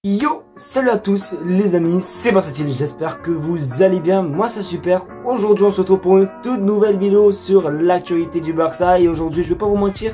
Yo, salut à tous les amis, c'est Versatile, j'espère que vous allez bien, moi c'est super. Aujourd'hui on se retrouve pour une toute nouvelle vidéo sur l'actualité du Barça. Et aujourd'hui je vais pas vous mentir,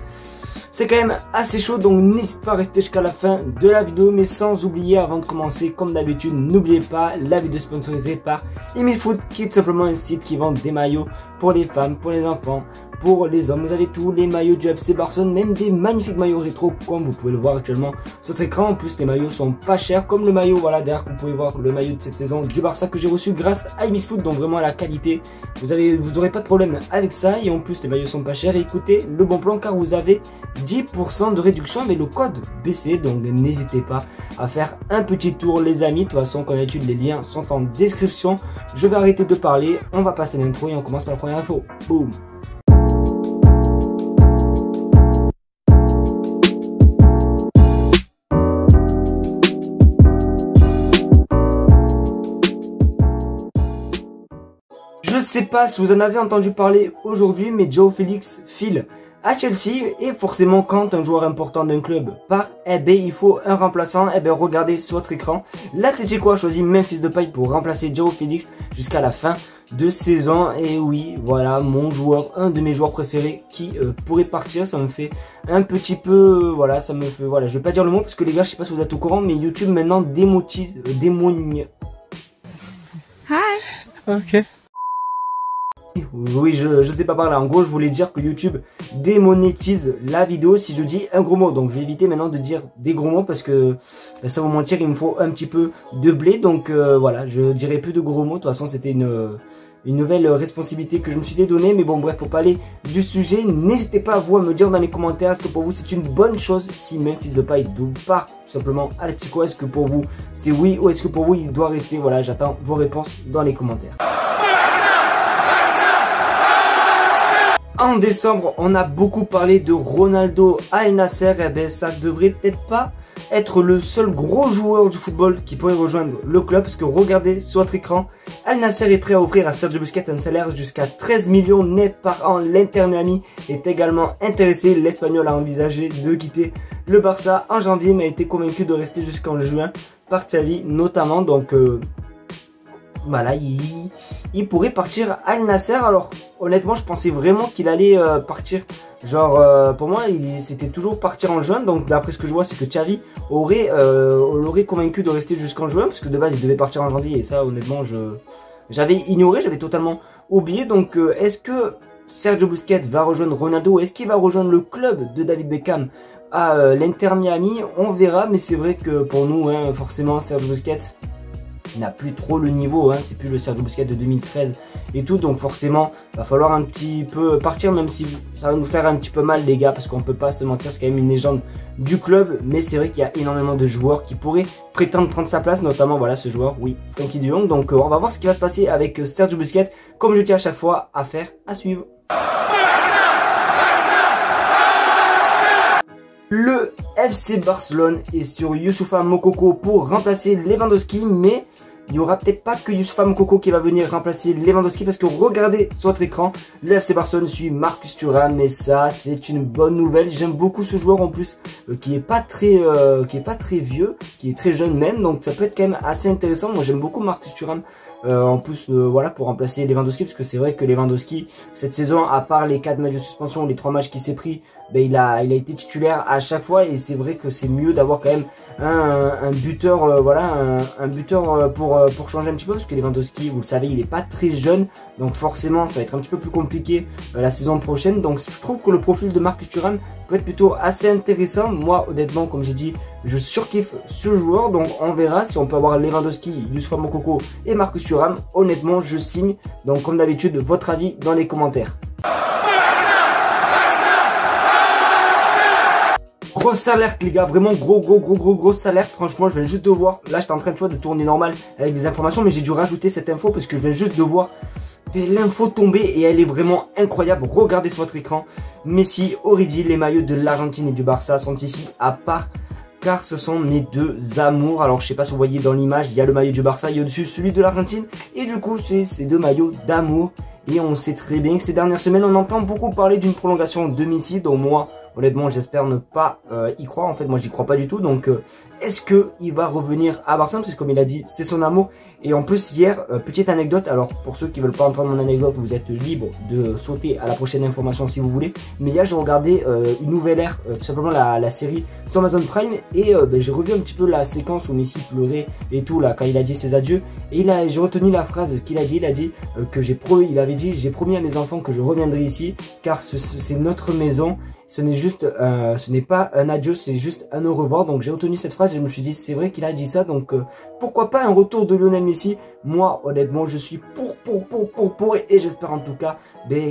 c'est quand même assez chaud, donc n'hésite pas à rester jusqu'à la fin de la vidéo. Mais sans oublier, avant de commencer, comme d'habitude, n'oubliez pas la vidéo sponsorisée par Imifoot, qui est tout simplement un site qui vend des maillots pour les femmes, pour les enfants, pour les hommes. Vous avez tous les maillots du FC Barcelone, même des magnifiques maillots rétro comme vous pouvez le voir actuellement sur votre écran. En plus les maillots sont pas chers, comme le maillot, voilà derrière, vous pouvez voir le maillot de cette saison du Barça que j'ai reçu grâce à Imifoot. Donc vraiment la qualité, vous aurez pas de problème avec ça. Et en plus les maillots sont pas chers. Et écoutez le bon plan, car vous avez 10% de réduction avec le code BC. Donc n'hésitez pas à faire un petit tour les amis. De toute façon comme d'habitude les liens sont en description. Je vais arrêter de parler, on va passer l'intro et on commence par la première info. Boum. Je sais pas si vous en avez entendu parler aujourd'hui, mais João Félix file à Chelsea. Et forcément quand un joueur important d'un club part, il faut un remplaçant. Regardez sur votre écran, l'Atlético a choisi Memphis Depay pour remplacer João Félix jusqu'à la fin de saison. Et oui, voilà mon joueur, un de mes joueurs préférés qui pourrait partir. Ça me fait un petit peu, voilà, ça me fait, voilà, je vais pas dire le mot parce que les gars, je sais pas si vous êtes au courant, mais YouTube maintenant démonise. Hi. Ok. Oui, je sais pas parler. En gros, je voulais dire que YouTube démonétise la vidéo si je dis un gros mot. Donc, je vais éviter maintenant de dire des gros mots parce que ça va vous mentir, il me faut un petit peu de blé. Donc, voilà, je dirai plus de gros mots. De toute façon, c'était une nouvelle responsabilité que je me suis donnée. Mais bon, bref, pour parler du sujet, n'hésitez pas à vous à me dire dans les commentaires est-ce que pour vous c'est une bonne chose si Memphis Depay part tout simplement à l'Atlético. Est-ce que pour vous c'est oui ou est-ce que pour vous il doit rester? Voilà, j'attends vos réponses dans les commentaires. En décembre, on a beaucoup parlé de Ronaldo à Al Nassr. Ça devrait peut-être pas être le seul gros joueur du football qui pourrait rejoindre le club. Parce que regardez sur votre écran, Al Nassr est prêt à offrir à Sergio Busquets un salaire jusqu'à 13 millions net par an. L'Inter Miami est également intéressé. L'Espagnol a envisagé de quitter le Barça en janvier, mais a été convaincu de rester jusqu'en juin par Xavi notamment. Donc voilà, il pourrait partir à Al Nassr. Alors honnêtement je pensais vraiment qu'il allait partir, genre pour moi c'était toujours partir en juin. Donc d'après ce que je vois c'est que Xavi l'aurait convaincu de rester jusqu'en juin, parce que de base il devait partir en janvier. Et ça honnêtement j'avais ignoré, j'avais totalement oublié. Donc est-ce que Sergio Busquets va rejoindre Ronaldo? Est-ce qu'il va rejoindre le club de David Beckham à l'Inter Miami? On verra. Mais c'est vrai que pour nous hein, forcément Sergio Busquets n'a plus trop le niveau, hein, c'est plus le Sergio Busquets de 2013 et tout, donc forcément va falloir un petit peu partir, même si ça va nous faire un petit peu mal les gars, parce qu'on peut pas se mentir, c'est quand même une légende du club. Mais c'est vrai qu'il y a énormément de joueurs qui pourraient prétendre prendre sa place, notamment voilà ce joueur, oui, Frenkie de Jong. Donc on va voir ce qui va se passer avec Sergio Busquets, comme je dis à chaque fois, affaire à suivre. Le FC Barcelone est sur Youssoufa Moukoko pour remplacer Lewandowski, mais il n'y aura peut-être pas que Youssoufa Moukoko qui va venir remplacer Lewandowski, parce que regardez sur votre écran, le FC Barcelone suit Marcus Thuram, et ça c'est une bonne nouvelle. J'aime beaucoup ce joueur en plus, qui est pas très vieux, qui est très jeune même, donc ça peut être quand même assez intéressant. Moi j'aime beaucoup Marcus Thuram. En plus voilà, pour remplacer Lewandowski, parce que c'est vrai que Lewandowski cette saison, à part les 4 matchs de suspension, les 3 matchs qu'il s'est pris, ben, il a été titulaire à chaque fois. Et c'est vrai que c'est mieux d'avoir quand même un buteur, voilà, un buteur pour changer un petit peu, parce que Lewandowski vous le savez il est pas très jeune, donc forcément ça va être un petit peu plus compliqué la saison prochaine. Donc je trouve que le profil de Marcus Thuram peut être plutôt assez intéressant. Moi honnêtement comme j'ai dit, je surkiffe ce joueur, donc on verra si on peut avoir Lewandowski, Youssoufa Moukoko et Marcus Thuram. Honnêtement je signe. Donc comme d'habitude votre avis dans les commentaires. Grosse alerte les gars, vraiment grosse alerte. Franchement je viens juste de voir, là j'étais en train de tourner normal avec des informations, mais j'ai dû rajouter cette info parce que je viens juste de voir l'info tomber et elle est vraiment incroyable. Regardez sur votre écran, Messi, Origi, les maillots de l'Argentine et du Barça sont ici à part, car ce sont mes deux amours. Alors je sais pas si vous voyez dans l'image, il y a le maillot du Barça, il y a au-dessus celui de l'Argentine, et du coup c'est ces deux maillots d'amour. Et on sait très bien que ces dernières semaines on entend beaucoup parler d'une prolongation de Messi, dont moi honnêtement j'espère ne pas y croire. En fait moi j'y crois pas du tout. Donc est-ce que il va revenir à Barcelone? Parce que comme il a dit c'est son amour. Et en plus hier, petite anecdote, alors pour ceux qui veulent pas entendre mon anecdote, vous êtes libre de sauter à la prochaine information si vous voulez. Mais hier j'ai regardé une nouvelle ère, tout simplement la série sur Amazon Prime. Et j'ai revu un petit peu la séquence où Messi pleurait et tout là quand il a dit ses adieux. Et j'ai retenu la phrase qu'il a dit, il a dit que j'ai promis à mes enfants que je reviendrai ici car c'est notre maison. Ce n'est pas un adieu, c'est juste un au revoir. Donc j'ai retenu cette phrase et je me suis dit c'est vrai qu'il a dit ça. Donc pourquoi pas un retour de Lionel Messi. Moi honnêtement je suis pour et j'espère en tout cas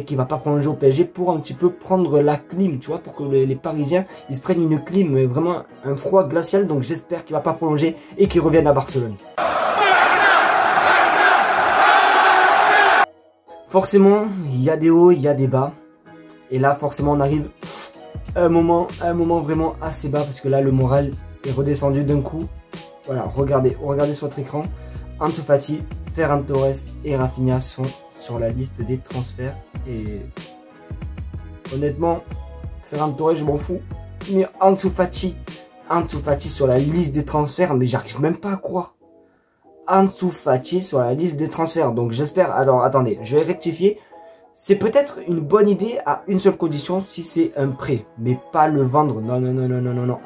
qu'il va pas prolonger au PSG pour un petit peu prendre la clim, tu vois, pour que les Parisiens ils se prennent une clim, mais vraiment un froid glacial. Donc j'espère qu'il va pas prolonger et qu'il revienne à Barcelone. Forcément il y a des hauts, il y a des bas. Et là forcément on arrive à un moment vraiment assez bas parce que là le moral est redescendu d'un coup. Voilà, regardez sur votre écran. Ansu Fati, Ferran Torres et Rafinha sont sur la liste des transferts. Et honnêtement, Ferran Torres je m'en fous. Mais Ansu Fati sur la liste des transferts, mais j'arrive même pas à croire. Ansu Fati sur la liste des transferts. Donc j'espère, alors attendez, je vais rectifier. C'est peut-être une bonne idée à une seule condition, si c'est un prêt, mais pas le vendre. Non,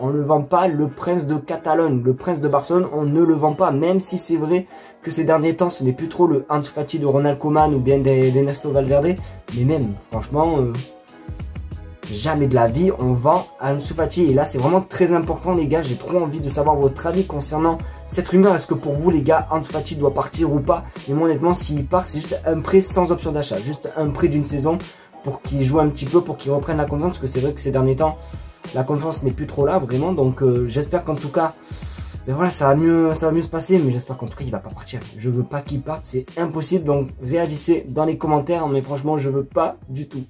on ne vend pas le prince de Catalogne, le prince de Barcelone, on ne le vend pas. Même si c'est vrai que ces derniers temps, ce n'est plus trop le Ansu Fati de Ronald Koeman ou bien d'Ernesto Valverde. Mais même, franchement, jamais de la vie, on vend Ansu Fati. Et là, c'est vraiment très important, les gars. J'ai trop envie de savoir votre avis concernant cette rumeur. Est-ce que pour vous, les gars, Ansu Fati doit partir ou pas? Et moi, honnêtement, s'il part, c'est juste un prêt sans option d'achat. Juste un prêt d'une saison pour qu'il joue un petit peu, pour qu'il reprenne la confiance. Parce que c'est vrai que ces derniers temps, la confiance n'est plus trop là, vraiment. Donc, j'espère qu'en tout cas, voilà, ça va mieux se passer. Mais j'espère qu'en tout cas, il va pas partir. Je veux pas qu'il parte, c'est impossible. Donc, réagissez dans les commentaires. Mais franchement, je veux pas du tout.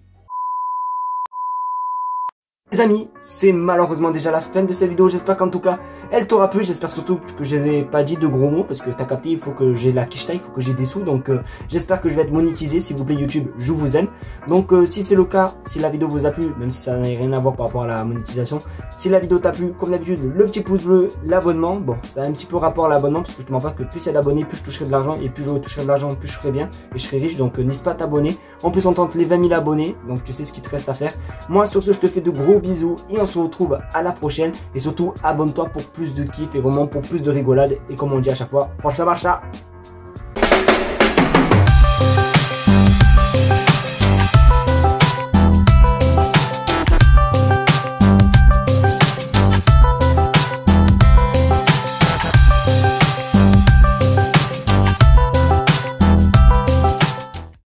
Les amis, c'est malheureusement déjà la fin de cette vidéo. J'espère qu'en tout cas, elle t'aura plu. J'espère surtout que je n'ai pas dit de gros mots parce que t'as capté, il faut que j'ai la quicheta, il faut que j'ai des sous. Donc j'espère que je vais être monétisé. S'il vous plaît YouTube, je vous aime. Donc si c'est le cas, si la vidéo vous a plu, même si ça n'a rien à voir par rapport à la monétisation, si la vidéo t'a plu, comme d'habitude, le petit pouce bleu, l'abonnement. Bon, ça a un petit peu rapport à l'abonnement parce que je te mens pas que plus il y a d'abonnés, plus je toucherai de l'argent. Et plus je toucherai de l'argent, plus je serai bien et je serai riche. Donc n'hésite pas à t'abonner. En plus on tente les 20 000 abonnés. Donc tu sais ce qu'il te reste à faire. Moi sur ce, je te fais de gros bisous et on se retrouve à la prochaine. Et surtout abonne-toi pour plus de kiff et vraiment pour plus de rigolade. Et comme on dit à chaque fois, forza Barça!